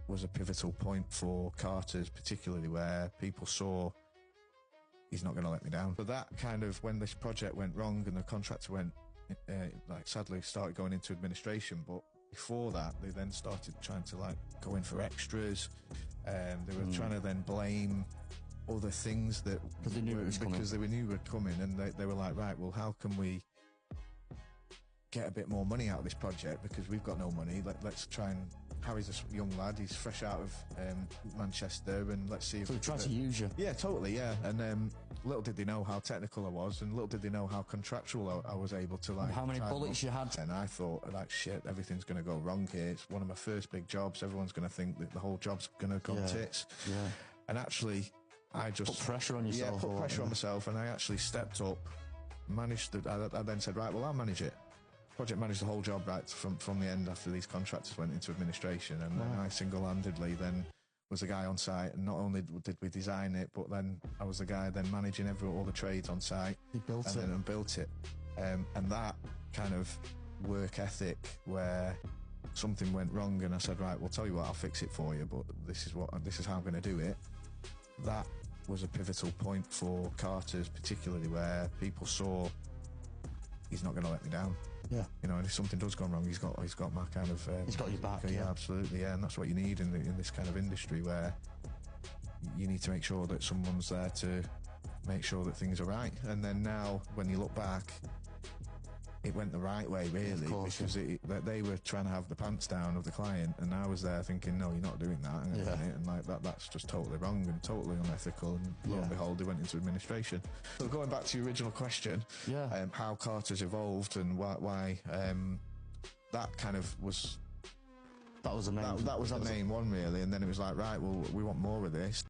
was a pivotal point for Carter's, particularly where people saw he's not going to let me down. But that kind of, when this project went wrong and the contractor went, sadly started going into administration, but before that they then started trying to go in for extras. They were trying to then blame other things that because they knew it were coming, and they were like, right, well, how can we get a bit more money out of this project, because we've got no money. Let's try and, Harry's a young lad, he's fresh out of Manchester, and let's see if we try to use you. Yeah, totally, yeah. And little did they know how technical I was, and little did they know how contractual I was able to and how many bullets you had. And I thought, shit, everything's going to go wrong here. It's one of my first big jobs. Everyone's going to think that the whole job's going to go tits. Yeah. And actually, I just put pressure on yourself. Yeah, put pressure on myself, and I actually stepped up, managed to. I then said, right, well, I'll manage it. Project managed the whole job right from the end after these contractors went into administration, and then I single-handedly then was the guy on site, and not only did we design it, but then I was the guy then managing all the trades on site. You built it. And built it. And that kind of work ethic where something went wrong and I said, right, well, tell you what, I'll fix it for you, but this is how I'm going to do it. That was a pivotal point for Carter's, particularly where people saw he's not going to let me down. Yeah, you know, and if something does go wrong, he's got my kind of. He's got your back. Yeah, absolutely. Yeah, and that's what you need in this kind of industry where you need to make sure that someone's there to make sure that things are right. And then now, when you look back, it went the right way, really, because they were trying to have the pants down of the client, and I was there thinking, no, you're not doing that, and that's just totally wrong and totally unethical. And lo and behold, they went into administration. So going back to your original question, how Carter's evolved and why that kind of was. That was the main. That was the main one, really, and then it was like, right, well, we want more of this.